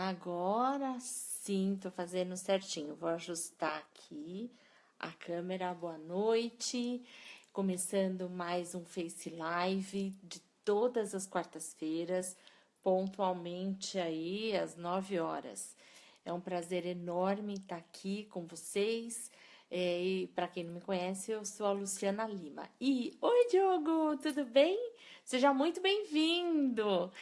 Agora sim, tô fazendo certinho. Vou ajustar aqui a câmera. Boa noite. Começando mais um Face Live de todas as quartas-feiras, pontualmente aí às 9 horas. É um prazer enorme estar aqui com vocês. E para quem não me conhece, eu sou a Luciana Lima. Oi, Diogo, tudo bem? Seja muito bem-vindo!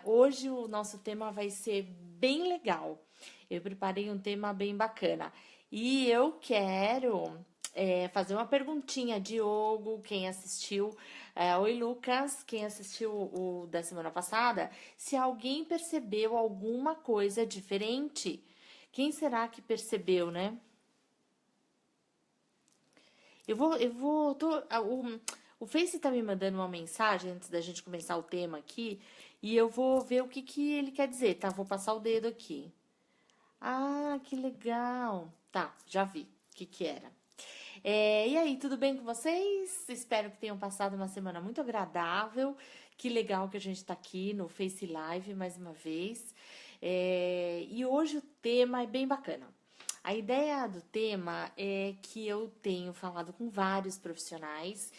Hoje o nosso tema vai ser bem legal. Eu preparei um tema bem bacana. E eu quero fazer uma perguntinha, Diogo, quem assistiu. Oi, Lucas, quem assistiu o da semana passada. Se alguém percebeu alguma coisa diferente. Quem será que percebeu, né? O Face tá me mandando uma mensagem antes da gente começar o tema aqui, e eu vou ver o que que ele quer dizer, tá? Vou passar o dedo aqui. Ah, que legal. Tá, já vi o que que era. E aí, tudo bem com vocês? Espero que tenham passado uma semana muito agradável. Que legal que a gente tá aqui no Face Live mais uma vez. E hoje o tema é bem bacana. A ideia do tema é que eu tenho falado com vários profissionais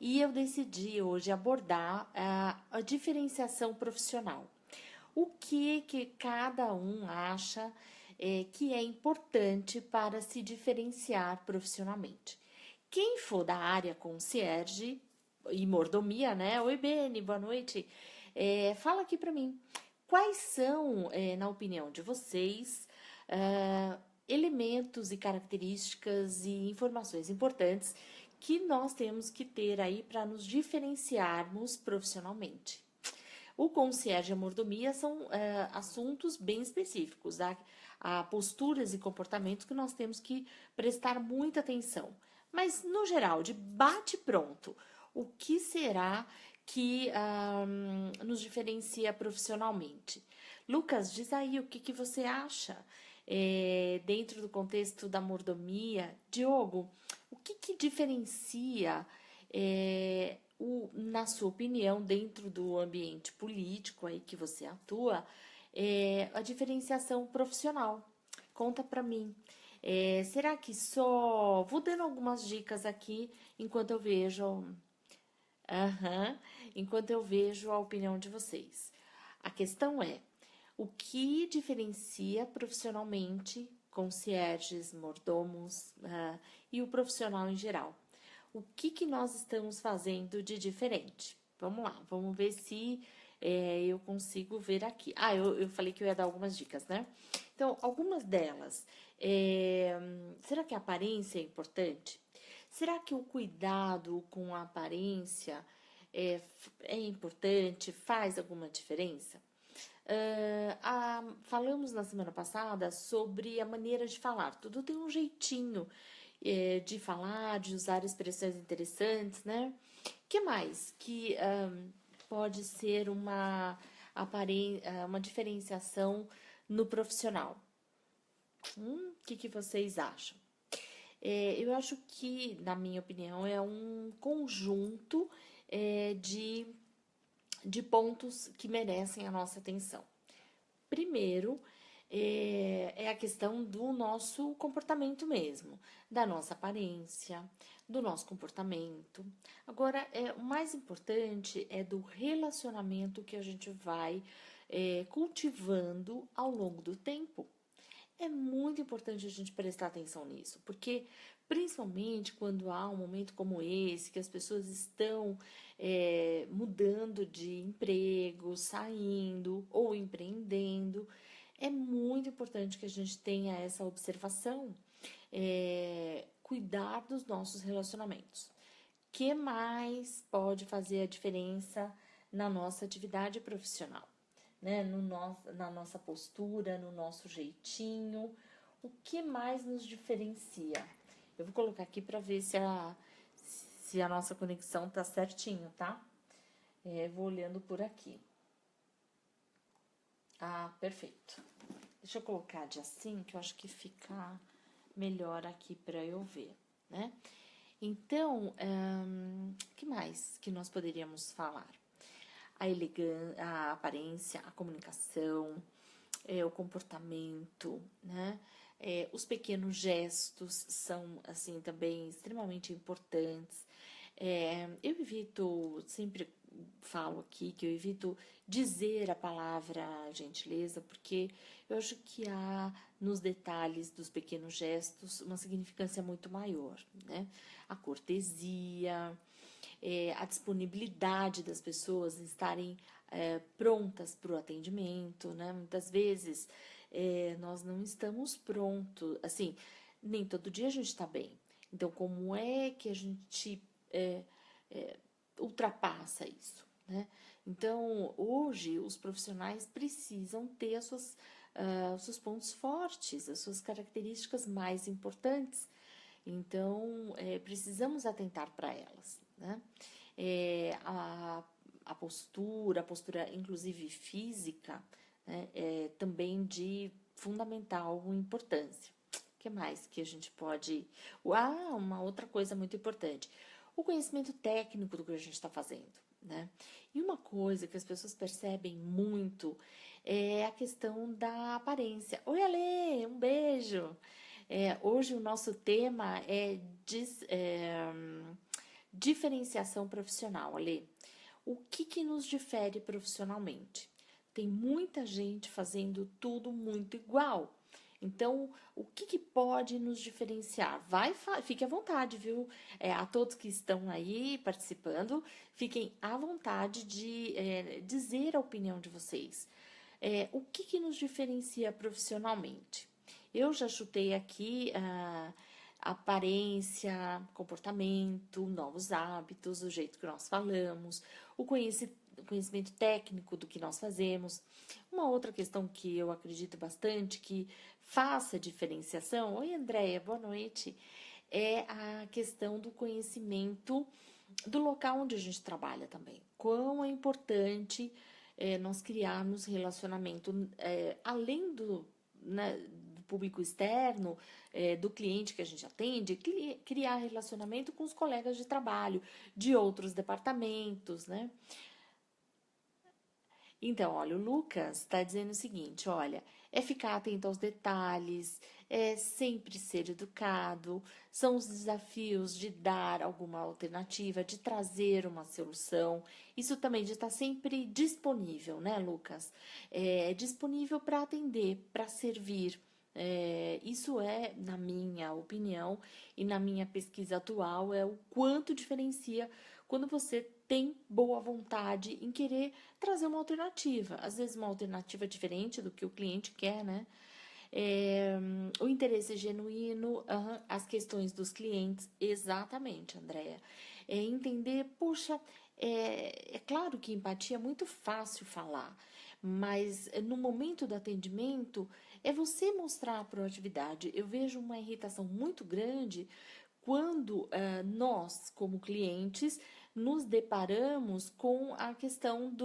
e eu decidi hoje abordar a diferenciação profissional. O que cada um acha que é importante para se diferenciar profissionalmente. Quem for da área concierge e mordomia, né? Oi, Beni, boa noite. Fala aqui para mim. Quais são, na opinião de vocês, elementos e características e informações importantes que nós temos que ter aí para nos diferenciarmos profissionalmente? O concierge e a mordomia são assuntos bem específicos, há posturas e comportamentos que nós temos que prestar muita atenção. Mas, no geral, de bate-pronto, o que será que nos diferencia profissionalmente? Lucas, diz aí o que você acha dentro do contexto da mordomia. Diogo, o que diferencia na sua opinião, dentro do ambiente político aí que você atua, a diferenciação profissional? Conta para mim. Será que só... Vou dando algumas dicas aqui enquanto eu vejo... enquanto eu vejo a opinião de vocês. A questão é, o que diferencia profissionalmente concierges, mordomos e o profissional em geral? O que nós estamos fazendo de diferente? Vamos lá, vamos ver se eu consigo ver aqui. Eu falei que eu ia dar algumas dicas, né? Então, algumas delas. Será que a aparência é importante? Será que o cuidado com a aparência é importante? Faz alguma diferença? Falamos na semana passada sobre a maneira de falar. Tudo tem um jeitinho de falar, de usar expressões interessantes, né? Que mais que pode ser uma diferenciação no profissional? Que vocês acham? Eu acho que, na minha opinião, é um conjunto de pontos que merecem a nossa atenção. Primeiro, é a questão do nosso comportamento mesmo, da nossa aparência, do nosso comportamento. Agora, o mais importante é do relacionamento que a gente vai cultivando ao longo do tempo. É muito importante a gente prestar atenção nisso, porque principalmente quando há um momento como esse, que as pessoas estão mudando de emprego, saindo ou empreendendo, é muito importante que a gente tenha essa observação, cuidar dos nossos relacionamentos. O que mais pode fazer a diferença na nossa atividade profissional? Né? Na nossa postura, no nosso jeitinho. O que mais nos diferencia? Eu vou colocar aqui para ver se a nossa conexão tá certinho, tá? Vou olhando por aqui. Perfeito. Deixa eu colocar de assim, que eu acho que fica melhor aqui para eu ver, né? Então, o que mais que nós poderíamos falar? A elegância, a aparência, a comunicação, o comportamento, né? Os pequenos gestos são, assim, também extremamente importantes. Eu evito, sempre falo aqui que eu evito dizer a palavra gentileza, porque eu acho que há nos detalhes dos pequenos gestos uma significância muito maior, né? A cortesia, a disponibilidade das pessoas em estarem prontas para o atendimento, né? Muitas vezes nós não estamos prontos, assim, nem todo dia a gente está bem. Então, como é que a gente ultrapassa isso, né? Então, hoje, os profissionais precisam ter os seus pontos fortes, as suas características mais importantes. Então, precisamos atentar para elas, né? A postura inclusive física, né, é também de fundamental importância. O que mais que a gente pode... uma outra coisa muito importante. O conhecimento técnico do que a gente está fazendo, né? E uma coisa que as pessoas percebem muito é a questão da aparência. Oi, Ale, um beijo! Hoje o nosso tema é diferenciação profissional, Ale. O que nos difere profissionalmente? Tem muita gente fazendo tudo muito igual. Então, o que pode nos diferenciar? Fique à vontade, viu? A todos que estão aí participando, fiquem à vontade de dizer a opinião de vocês. O que nos diferencia profissionalmente? Eu já chutei aqui aparência, comportamento, novos hábitos, o jeito que nós falamos, o conhecimento técnico do que nós fazemos. Uma outra questão que eu acredito bastante que faça diferenciação, oi Andréia, boa noite, é a questão do conhecimento do local onde a gente trabalha também. Quão é importante nós criarmos relacionamento, além né, do público externo, do cliente que a gente atende, criar relacionamento com os colegas de trabalho, de outros departamentos, né? Então, olha, o Lucas está dizendo o seguinte, olha, é ficar atento aos detalhes, é sempre ser educado, são os desafios de dar alguma alternativa, de trazer uma solução, isso também de estar sempre disponível, né, Lucas? Disponível para atender, para servir. Isso na minha opinião e na minha pesquisa atual, é o quanto diferencia quando você tem boa vontade em querer trazer uma alternativa. Às vezes uma alternativa diferente do que o cliente quer, né? O interesse genuíno, as questões dos clientes, exatamente, Andréia. Entender, puxa, é claro que empatia é muito fácil falar, mas no momento do atendimento é você mostrar a proatividade. Eu vejo uma irritação muito grande quando nós, como clientes, nos deparamos com a questão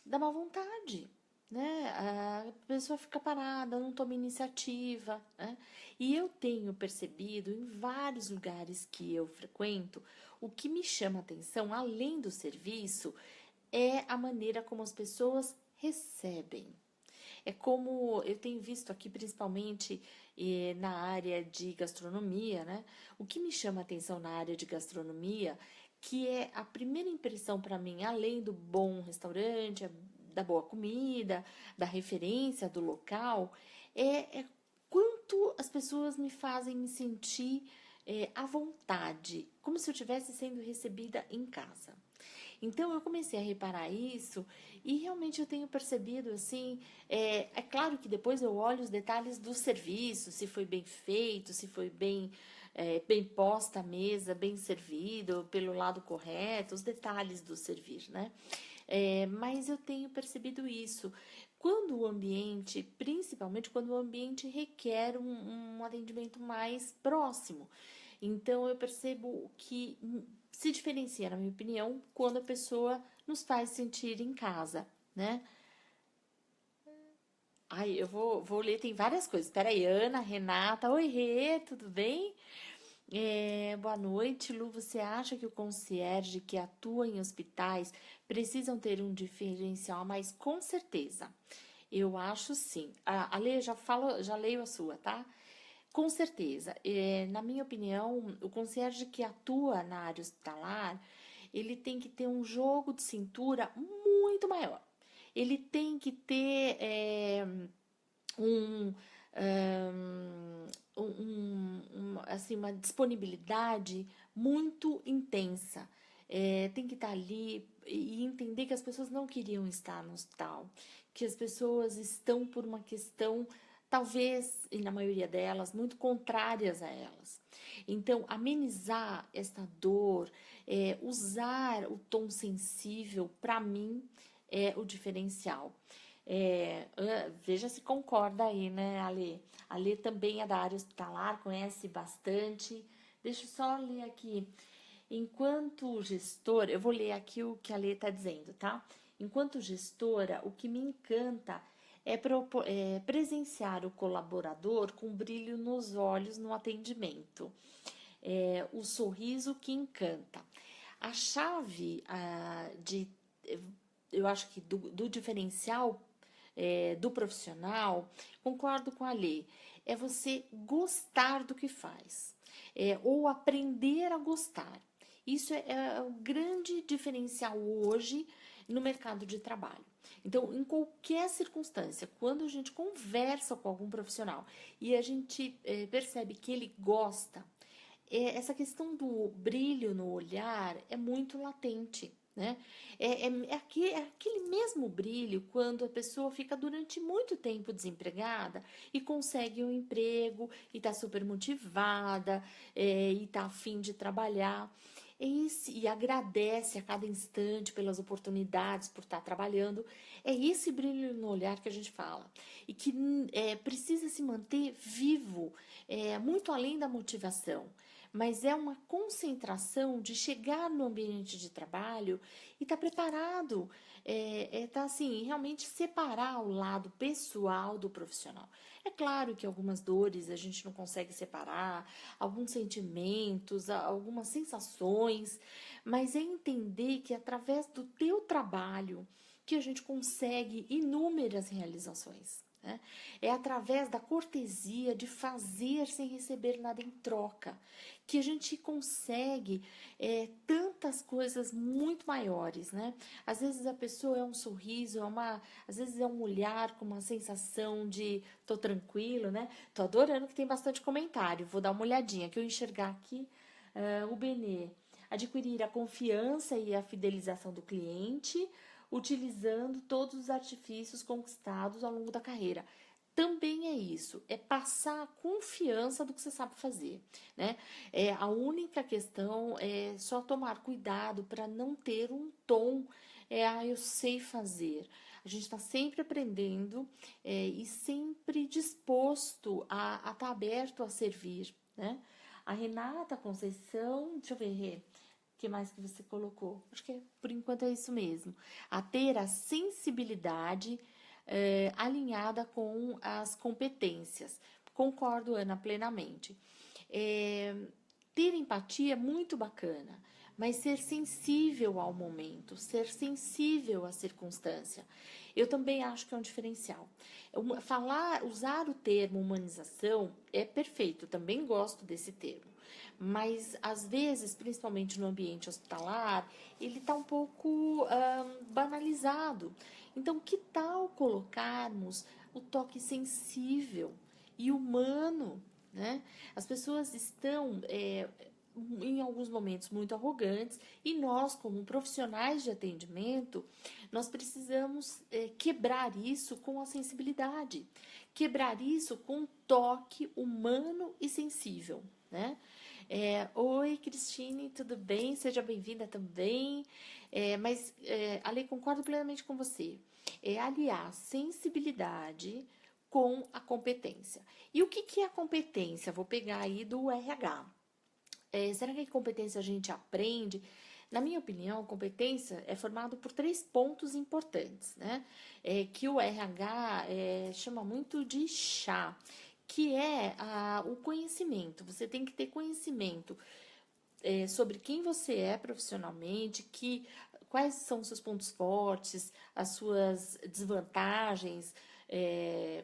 da má vontade, né? A pessoa fica parada, não toma iniciativa, né? E eu tenho percebido em vários lugares que eu frequento, o que me chama atenção, além do serviço, é a maneira como as pessoas recebem. É como eu tenho visto aqui, principalmente na área de gastronomia, né? O que me chama a atenção na área de gastronomia, que é a primeira impressão para mim, além do bom restaurante, da boa comida, da referência do local, é quanto as pessoas me fazem me sentir à vontade, como se eu estivesse sendo recebida em casa. Então, eu comecei a reparar isso e realmente eu tenho percebido, assim, claro que depois eu olho os detalhes do serviço, se foi bem feito, se foi bem posta a mesa, bem servido, pelo lado correto, os detalhes do servir, né? Mas eu tenho percebido isso. Quando o ambiente, principalmente quando o ambiente requer um atendimento mais próximo. Então, eu percebo que se diferencia, na minha opinião, quando a pessoa nos faz sentir em casa, né? Ai, eu vou ler, tem várias coisas. Espera aí, Ana, Renata. Oi, Rê, tudo bem? Boa noite, Lu. Você acha que o concierge que atua em hospitais precisam ter um diferencial? Mas com certeza. Eu acho sim. A Lê já falo, já leio a sua, tá? Com certeza. Na minha opinião, o concierge que atua na área hospitalar, ele tem que ter um jogo de cintura muito maior. Ele tem que ter um, assim, uma disponibilidade muito intensa. Tem que estar ali e entender que as pessoas não queriam estar no hospital, que as pessoas estão por uma questão, talvez, e na maioria delas, muito contrárias a elas. Então, amenizar esta dor, usar o tom sensível, para mim, é o diferencial. Veja se concorda aí, né, Ale? A Lê também é da área hospitalar, conhece bastante. Deixa eu só ler aqui. Enquanto gestora, eu vou ler aqui o que a Lê está dizendo, tá? Enquanto gestora, o que me encanta é presenciar o colaborador com brilho nos olhos no atendimento. O sorriso que encanta. A chave eu acho que do diferencial do profissional, concordo com a Lê, é você gostar do que faz, ou aprender a gostar. Isso é o grande diferencial hoje no mercado de trabalho. Então, em qualquer circunstância, quando a gente conversa com algum profissional e a gente percebe que ele gosta, essa questão do brilho no olhar é muito latente, né? É aquele mesmo brilho quando a pessoa fica durante muito tempo desempregada e consegue um emprego e está super motivada e está a fim de trabalhar. E agradece a cada instante pelas oportunidades, por estar trabalhando. É esse brilho no olhar que a gente fala. E que precisa se manter vivo, muito além da motivação. Mas é uma concentração de chegar no ambiente de trabalho e estar preparado, tá assim, realmente separar o lado pessoal do profissional. É claro que algumas dores a gente não consegue separar, alguns sentimentos, algumas sensações, mas é entender que através do teu trabalho que a gente consegue inúmeras realizações. Né? É através da cortesia de fazer sem receber nada em troca que a gente consegue tantas coisas muito maiores, né? Às vezes a pessoa é um sorriso, às vezes é um olhar com uma sensação de tô tranquilo, né? Tô adorando que tem bastante comentário. Vou dar uma olhadinha que eu enxergar aqui o Benê. Adquirir a confiança e a fidelização do cliente, utilizando todos os artifícios conquistados ao longo da carreira. Também é isso, é passar a confiança do que você sabe fazer, né? A única questão é só tomar cuidado para não ter um tom, eu sei fazer. A gente está sempre aprendendo e sempre disposto a estar aberto a servir, né? A Renata Conceição, deixa eu ver, Rê, o que mais que você colocou? Acho que por enquanto é isso mesmo. A ter a sensibilidade alinhada com as competências. Concordo, Ana, plenamente. Ter empatia é muito bacana, mas ser sensível ao momento, ser sensível à circunstância, eu também acho que é um diferencial. Usar o termo humanização é perfeito, também gosto desse termo. Mas, às vezes, principalmente no ambiente hospitalar, ele está um pouco banalizado. Então, que tal colocarmos o toque sensível e humano, né? As pessoas estão, em alguns momentos, muito arrogantes e nós, como profissionais de atendimento, nós precisamos quebrar isso com a sensibilidade, quebrar isso com um toque humano e sensível, né? Oi, Cristine, tudo bem? Seja bem-vinda também. Ale, concordo plenamente com você. É aliar sensibilidade com a competência. E o que é a competência? Vou pegar aí do RH. Será que a competência a gente aprende? Na minha opinião, a competência é formada por 3 pontos importantes, né? Que o RH chama muito de chá, que é o conhecimento. Você tem que ter conhecimento sobre quem você é profissionalmente, quais são os seus pontos fortes, as suas desvantagens,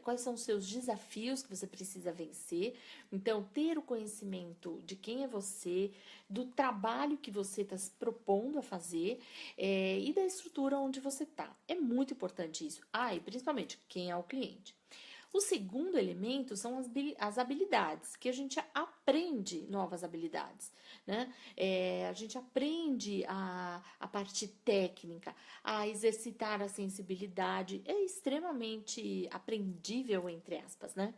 quais são os seus desafios que você precisa vencer. Então, ter o conhecimento de quem é você, do trabalho que você está se propondo a fazer e da estrutura onde você está. É muito importante isso. E principalmente quem é o cliente. O segundo elemento são as habilidades, que a gente aprende novas habilidades, né? A gente aprende a parte técnica, a exercitar a sensibilidade, é extremamente aprendível, entre aspas, né?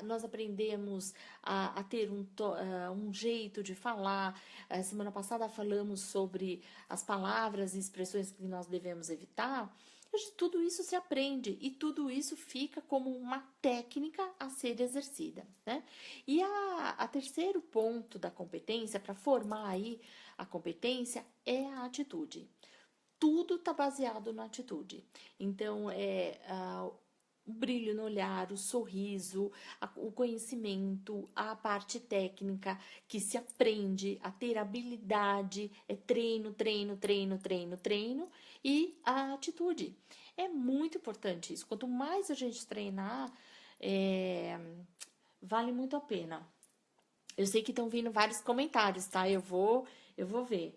Nós aprendemos a ter um jeito de falar. Semana passada falamos sobre as palavras e expressões que nós devemos evitar. Tudo isso se aprende e tudo isso fica como uma técnica a ser exercida, né? E a terceiro ponto da competência, para formar aí a competência, é a atitude. Tudo está baseado na atitude. Então, o brilho no olhar, o sorriso, o conhecimento, a parte técnica que se aprende, a ter habilidade, treino, treino, treino, treino, treino e a atitude. É muito importante isso. Quanto mais a gente treinar, vale muito a pena. Eu sei que estão vindo vários comentários, tá? Eu vou ver.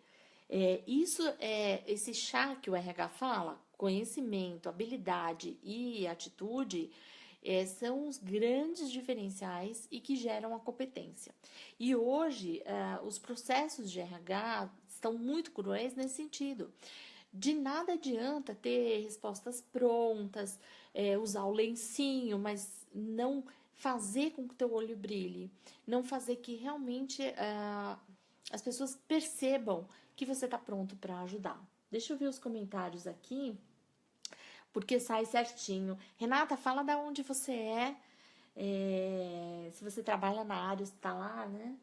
Esse chá que o RH fala, conhecimento, habilidade e atitude, são os grandes diferenciais e que geram a competência. E hoje, os processos de RH estão muito cruéis nesse sentido. De nada adianta ter respostas prontas, usar o lencinho, mas não fazer com que o teu olho brilhe, não fazer que realmente as pessoas percebam que você está pronto para ajudar. Deixa eu ver os comentários aqui, porque sai certinho. Renata, fala da onde você se você trabalha na área hospitalar, né?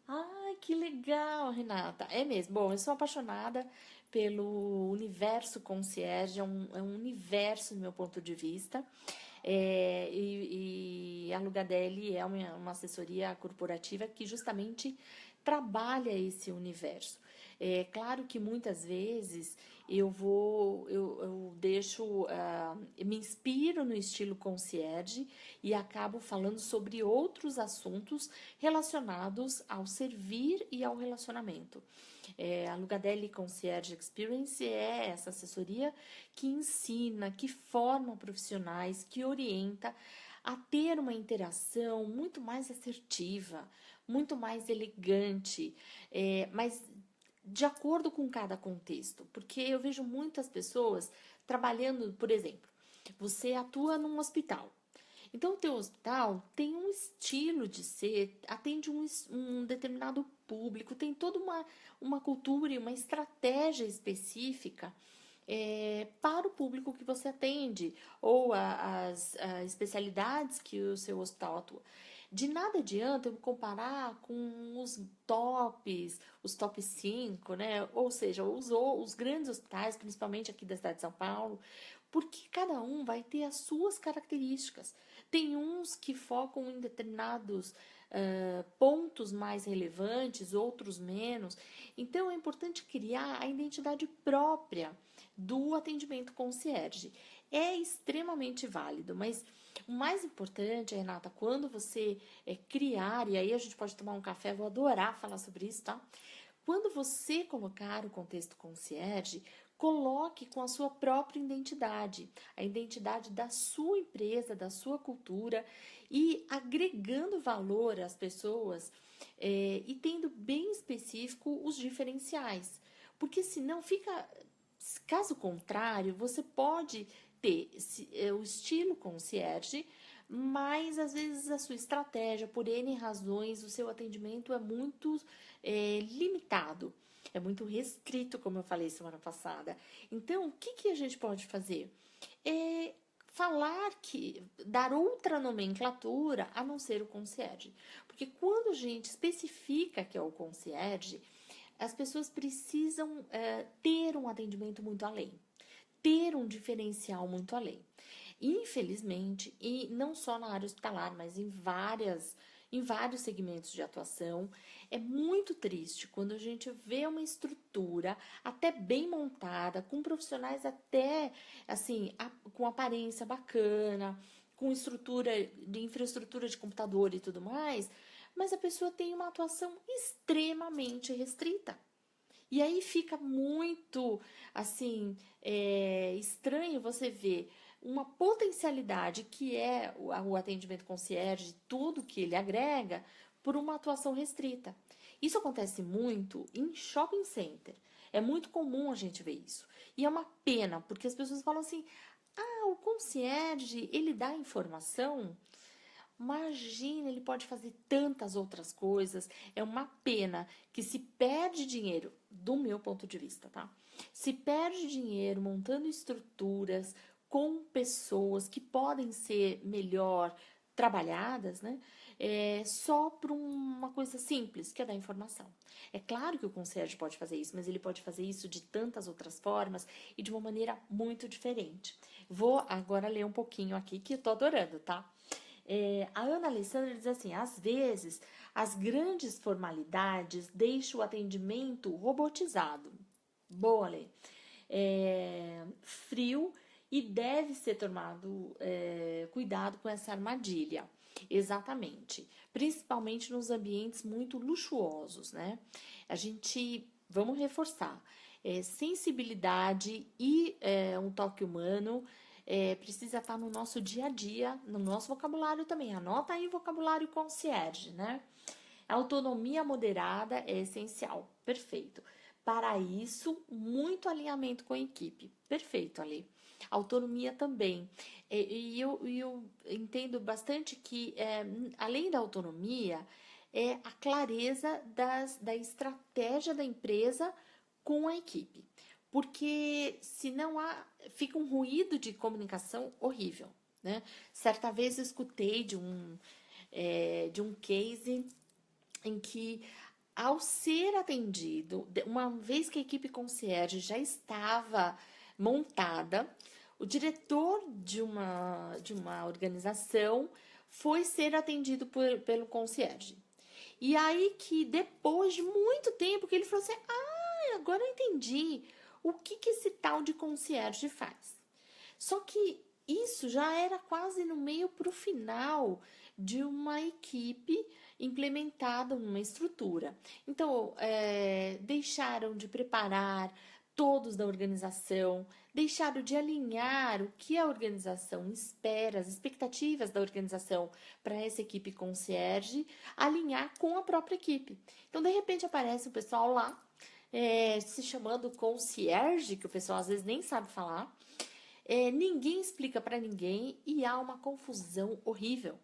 Ai, que legal, Renata. É mesmo. Bom, eu sou apaixonada pelo universo concierge, é um universo do meu ponto de vista. E a Lugadelli é uma assessoria corporativa que justamente trabalha esse universo. É claro que muitas vezes eu deixo, me inspiro no estilo concierge e acabo falando sobre outros assuntos relacionados ao servir e ao relacionamento. A Lugadelli Concierge Experience é essa assessoria que ensina, que forma profissionais, que orienta a ter uma interação muito mais assertiva, muito mais elegante, mas de acordo com cada contexto. Porque eu vejo muitas pessoas trabalhando, por exemplo, você atua num hospital. Então, o teu hospital tem um estilo de ser, atende um determinado público, tem toda uma cultura e uma estratégia específica para o público que você atende, ou as especialidades que o seu hospital atua. De nada adianta eu me comparar com os top 5, né? Ou seja, os grandes hospitais, principalmente aqui da cidade de São Paulo, porque cada um vai ter as suas características. Tem uns que focam em determinados pontos mais relevantes, outros menos. Então, é importante criar a identidade própria do atendimento concierge. É extremamente válido, mas o mais importante, Renata, quando você criar, e aí a gente pode tomar um café, vou adorar falar sobre isso, tá? Quando você colocar o contexto concierge, coloque com a sua própria identidade, a identidade da sua empresa, da sua cultura e agregando valor às pessoas e tendo bem específico os diferenciais. Porque senão fica, caso contrário, você pode ter o estilo concierge, mas às vezes a sua estratégia, por N razões, o seu atendimento é muito limitado. É muito restrito, como eu falei semana passada. Então, o que a gente pode fazer? Dar outra nomenclatura a não ser o concierge. Porque quando a gente especifica que é o concierge, as pessoas precisam ter um atendimento muito além, ter um diferencial muito além. Infelizmente, e não só na área hospitalar, mas em em vários segmentos de atuação. É muito triste quando a gente vê uma estrutura até bem montada, com profissionais até, assim, com aparência bacana, com estrutura de infraestrutura de computador e tudo mais, mas a pessoa tem uma atuação extremamente restrita. E aí fica muito, assim, estranho você ver uma potencialidade que é o atendimento concierge, tudo que ele agrega, por uma atuação restrita. Isso acontece muito em shopping center. É muito comum a gente ver isso. E é uma pena, porque as pessoas falam assim, o concierge, ele dá informação? Imagina, ele pode fazer tantas outras coisas. É uma pena que se perde dinheiro, do meu ponto de vista, tá? Se perde dinheiro montando estruturas com pessoas que podem ser melhor trabalhadas, né? Só por uma coisa simples, que é dar informação. É claro que o concierge pode fazer isso, mas ele pode fazer isso de tantas outras formas e de uma maneira muito diferente. Vou agora ler um pouquinho aqui, que eu tô adorando, tá? A Ana Alessandra diz assim, às vezes as grandes formalidades deixam o atendimento robotizado. Boa, Lê. Frio e deve ser tomado cuidado com essa armadilha. Exatamente. Principalmente nos ambientes muito luxuosos, né? Vamos reforçar, sensibilidade e um toque humano precisa estar no nosso dia a dia, no nosso vocabulário também. Anota aí o vocabulário concierge, né? A autonomia moderada é essencial. Perfeito. Para isso, muito alinhamento com a equipe. Perfeito, Ali. Autonomia também. E eu entendo bastante que, além da autonomia, é a clareza da estratégia da empresa com a equipe. Porque senão fica um ruído de comunicação horrível, né? Certa vez eu escutei de um case em que, ao ser atendido, uma vez que a equipe concierge já estava montada, o diretor de uma organização foi ser atendido pelo concierge. E aí que depois de muito tempo que ele falou assim, agora eu entendi o que esse tal de concierge faz. Só que isso já era quase no meio para o final de uma equipe implementada numa estrutura. Então, deixaram de preparar todos da organização, deixaram de alinhar o que a organização espera, as expectativas da organização para essa equipe concierge, alinhar com a própria equipe. Então, de repente, aparece o pessoal lá, se chamando concierge, que o pessoal às vezes nem sabe falar, ninguém explica para ninguém e há uma confusão horrível.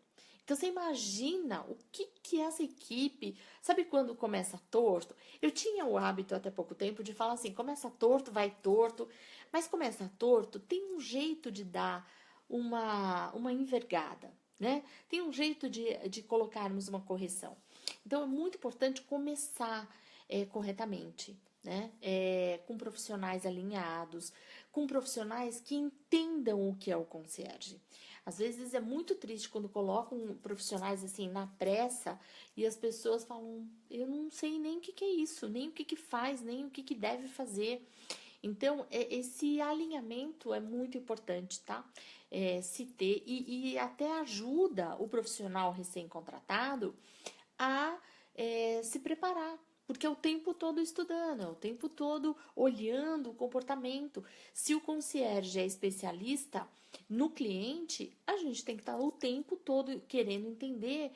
Então, você imagina o que essa equipe... Sabe quando começa torto? Eu tinha o hábito até pouco tempo de falar assim, começa torto, vai torto. Mas começa torto, tem um jeito de dar uma envergada, né? Tem um jeito de colocarmos uma correção. Então, é muito importante começar corretamente, né? Com profissionais alinhados, com profissionais que entendam o que é o concierge. Às vezes é muito triste quando colocam profissionais assim na pressa e as pessoas falam, eu não sei nem o que é isso, nem o que faz, nem o que deve fazer. Então, esse alinhamento é muito importante, tá? Se ter e até ajuda o profissional recém-contratado a se preparar. Porque é o tempo todo estudando, é o tempo todo olhando o comportamento. Se o concierge é especialista no cliente, a gente tem que estar o tempo todo querendo entender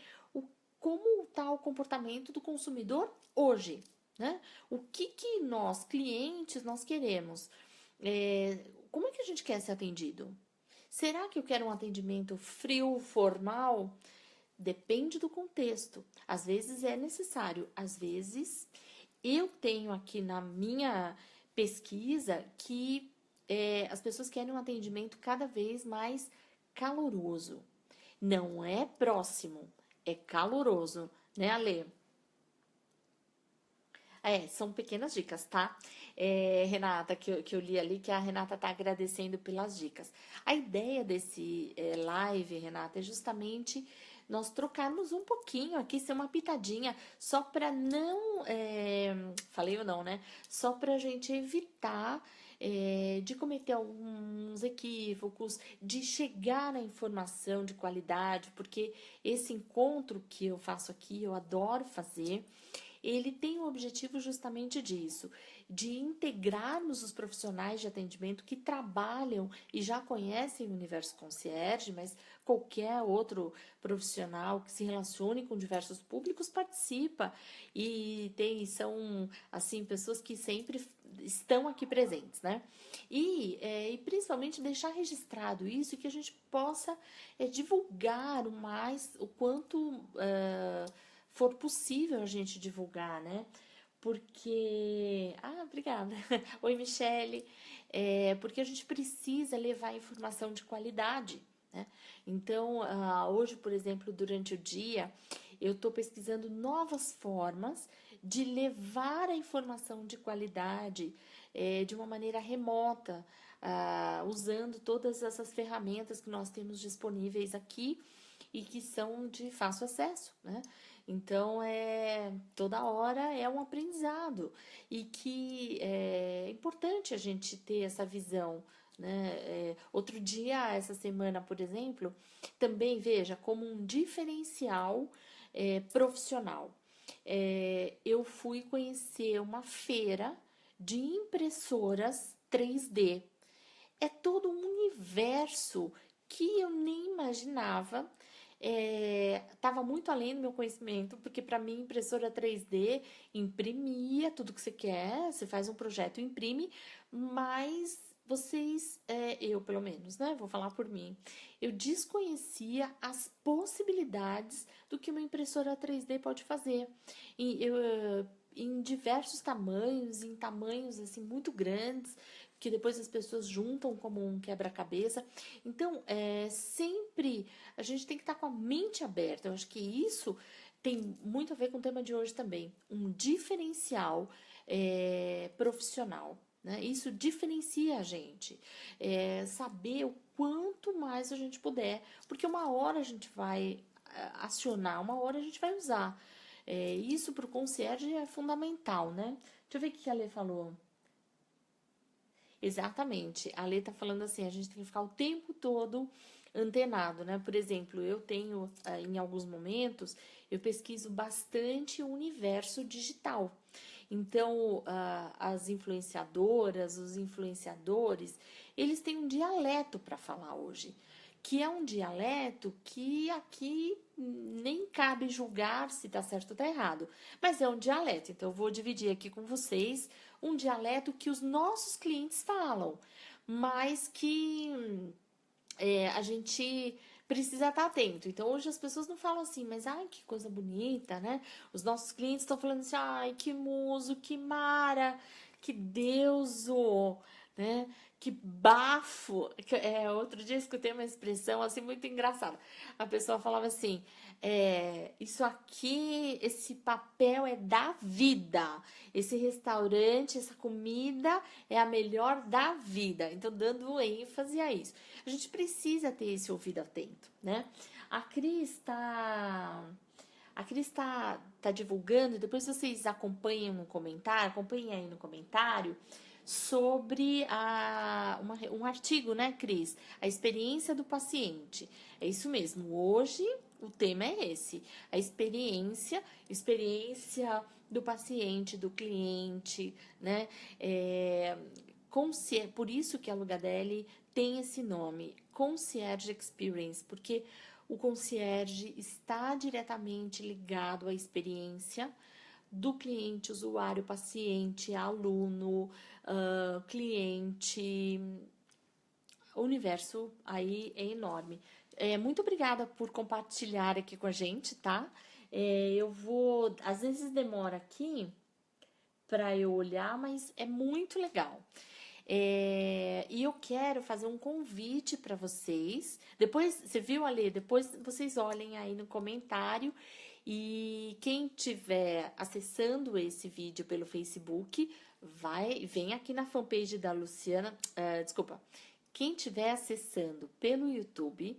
como está o comportamento do consumidor hoje, né? O que nós, clientes, nós queremos? Como é que a gente quer ser atendido? Será que eu quero um atendimento frio, formal? Depende do contexto. Às vezes é necessário, às vezes eu tenho aqui na minha pesquisa que as pessoas querem um atendimento cada vez mais caloroso. Não é próximo, é caloroso, né, Ale? São pequenas dicas, tá? Renata, que eu li ali, que a Renata tá agradecendo pelas dicas. A ideia desse live, Renata, é justamente nós trocarmos um pouquinho aqui, ser uma pitadinha, só para não, falei ou não, né? Só para a gente evitar de cometer alguns equívocos, de chegar na informação de qualidade, porque esse encontro que eu faço aqui, eu adoro fazer, ele tem o objetivo justamente disso, de integrarmos os profissionais de atendimento que trabalham e já conhecem o universo concierge, mas qualquer outro profissional que se relacione com diversos públicos participa e são assim pessoas que sempre estão aqui presentes, né? E principalmente deixar registrado isso e que a gente possa divulgar o quanto for possível a gente divulgar, né? Porque. Ah, obrigada. Oi, Michele. Porque a gente precisa levar informação de qualidade, né? Então, hoje, por exemplo, durante o dia, eu estou pesquisando novas formas de levar a informação de qualidade de uma maneira remota, usando todas essas ferramentas que nós temos disponíveis aqui e que são de fácil acesso, né? Então, toda hora é um aprendizado e que é importante a gente ter essa visão, né? Outro dia, essa semana, por exemplo, também veja como um diferencial profissional. Eu fui conhecer uma feira de impressoras 3D. É todo um universo que eu nem imaginava. Estava muito além do meu conhecimento, porque para mim impressora 3D imprimia tudo que você quer, você faz um projeto, imprime, mas eu pelo menos, né, vou falar por mim, eu desconhecia as possibilidades do que uma impressora 3D pode fazer. Em diversos tamanhos, em tamanhos assim muito grandes, que depois as pessoas juntam como um quebra-cabeça. Então, sempre a gente tem que estar com a mente aberta. Eu acho que isso tem muito a ver com o tema de hoje também. Um diferencial profissional, né? Isso diferencia a gente. Saber o quanto mais a gente puder. Porque uma hora a gente vai acionar, uma hora a gente vai usar. Isso para o concierge é fundamental, né? Deixa eu ver o que a Lê falou. Exatamente. A Lê tá falando assim, a gente tem que ficar o tempo todo antenado, né? Por exemplo, eu tenho, em alguns momentos, eu pesquiso bastante o universo digital. Então, as influenciadoras, os influenciadores, eles têm um dialeto para falar hoje, que é um dialeto que aqui nem cabe julgar se está certo ou está errado, mas é um dialeto. Então, eu vou dividir aqui com vocês um dialeto que os nossos clientes falam, mas que a gente precisa estar atento. Então, hoje as pessoas não falam assim, mas ai, que coisa bonita, né? Os nossos clientes estão falando assim, ai, que muso, que mara, que deuso, né? Que bafo. Outro dia eu escutei uma expressão assim muito engraçada. A pessoa falava assim, isso aqui, esse papel é da vida. Esse restaurante, essa comida é a melhor da vida. Então, dando ênfase a isso. A gente precisa ter esse ouvido atento, né? A Cris está divulgando, depois vocês acompanhem aí no comentário, sobre um artigo, né, Cris? A experiência do paciente. É isso mesmo, hoje o tema é esse, a experiência do paciente, do cliente, né? Por isso que a Lugadelli tem esse nome, Concierge Experience, porque o concierge está diretamente ligado à experiência do cliente, usuário, paciente, aluno, cliente. O universo aí é enorme. Muito obrigada por compartilhar aqui com a gente, tá? Às vezes demora aqui para eu olhar, mas é muito legal. E eu quero fazer um convite para vocês. Depois, você viu, Ale? Depois vocês olhem aí no comentário. E quem estiver acessando esse vídeo pelo Facebook, vem aqui na fanpage da Luciana. Desculpa. Quem estiver acessando pelo YouTube,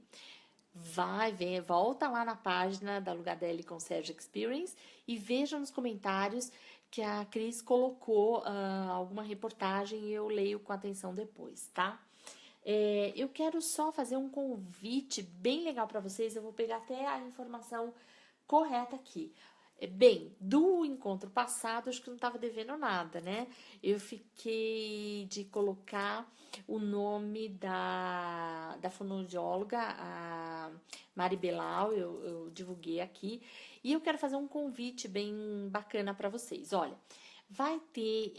volta lá na página da Lugadelli Concierge Experience e veja nos comentários que a Cris colocou alguma reportagem e eu leio com atenção depois, tá? Eu quero só fazer um convite bem legal para vocês, eu vou pegar até a informação correta aqui. Bem, do encontro passado, acho que não estava devendo nada, né? Eu fiquei de colocar o nome da fonoaudióloga, a Mari Belau, eu divulguei aqui. E eu quero fazer um convite bem bacana para vocês. Olha, vai ter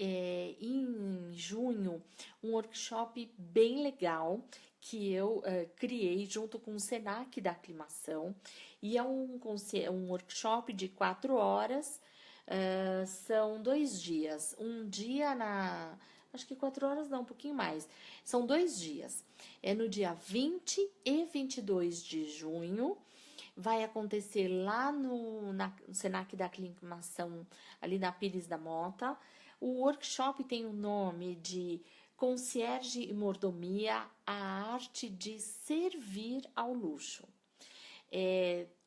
em junho um workshop bem legal que eu criei junto com o Senac da Aclimação. E é um workshop de 4 horas, são 2 dias. Um dia acho que 4 horas não, um pouquinho mais. São 2 dias. É no dia 20 e 22 de junho. Vai acontecer lá no Senac da Aclimação, ali na Pires da Mota. O workshop tem o nome de Concierge e Mordomia, a arte de servir ao luxo.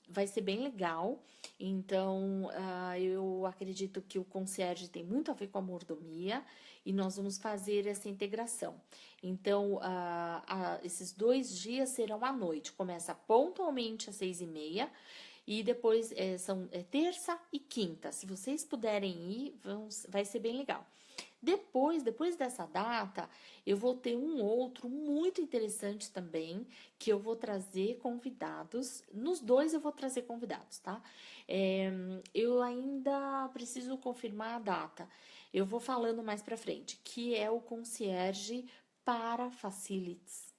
Vai ser bem legal, então eu acredito que o concierge tem muito a ver com a mordomia e nós vamos fazer essa integração. Então, esses 2 dias serão à noite, começa pontualmente às 6h30 e depois são terça e quinta. Se vocês puderem ir, vai ser bem legal. Depois dessa data, eu vou ter um outro muito interessante também, que eu vou trazer convidados. Nos 2 eu vou trazer convidados, tá? Eu ainda preciso confirmar a data. Eu vou falando mais pra frente, que é o concierge para facilities.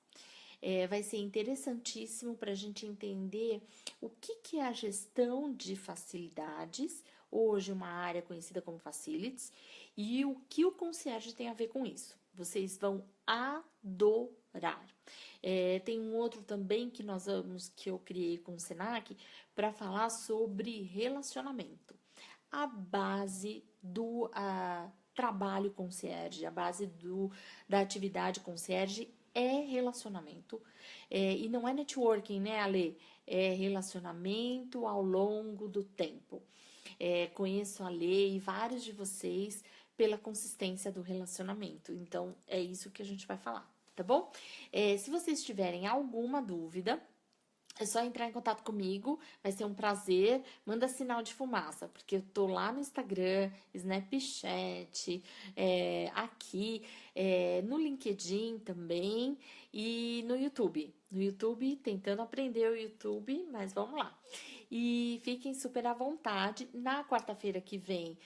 Vai ser interessantíssimo para a gente entender o que é a gestão de facilidades, hoje uma área conhecida como facilities, e o que o concierge tem a ver com isso. Vocês vão adorar. Tem um outro também que que eu criei com o Senac para falar sobre relacionamento. A base do trabalho concierge, a base da atividade concierge é relacionamento. E não é networking, né, Ale? É relacionamento ao longo do tempo. Conheço a Ale e vários de vocês pela consistência do relacionamento. Então, é isso que a gente vai falar, tá bom? Se vocês tiverem alguma dúvida, é só entrar em contato comigo, vai ser um prazer. Manda sinal de fumaça, porque eu tô lá no Instagram, Snapchat, aqui, no LinkedIn também e no YouTube. No YouTube, tentando aprender o YouTube, mas vamos lá. E fiquem super à vontade. Na quarta-feira que vem,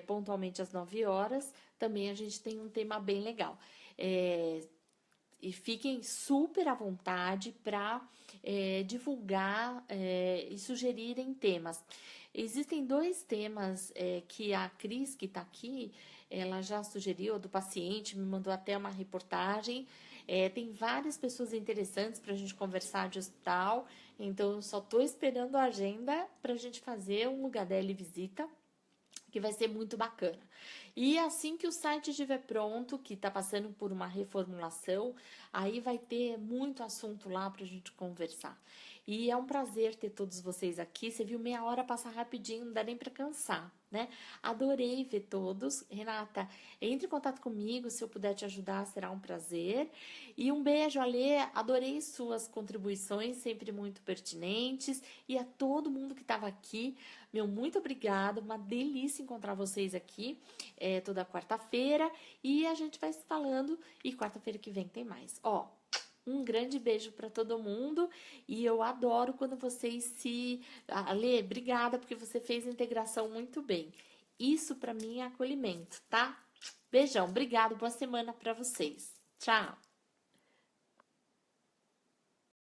pontualmente às 9 horas, também a gente tem um tema bem legal. E fiquem super à vontade para divulgar e sugerirem temas. Existem 2 temas que a Cris, que está aqui, ela já sugeriu, do paciente, me mandou até uma reportagem. Tem várias pessoas interessantes para a gente conversar de hospital, então eu só estou esperando a agenda para a gente fazer um Lugadelli visita, que vai ser muito bacana. E assim que o site estiver pronto, que está passando por uma reformulação, aí vai ter muito assunto lá para a gente conversar. E é um prazer ter todos vocês aqui. Você viu, meia hora passar rapidinho, não dá nem para cansar, né? Adorei ver todos. Renata, entre em contato comigo, se eu puder te ajudar, será um prazer. E um beijo, Alê. Adorei suas contribuições, sempre muito pertinentes. E a todo mundo que estava aqui, meu muito obrigada. Uma delícia encontrar vocês aqui toda quarta-feira. E a gente vai se falando. E quarta-feira que vem tem mais. Um grande beijo para todo mundo e eu adoro quando vocês Alê, obrigada porque você fez a integração muito bem. Isso para mim é acolhimento, tá? Beijão, obrigado, boa semana para vocês. Tchau!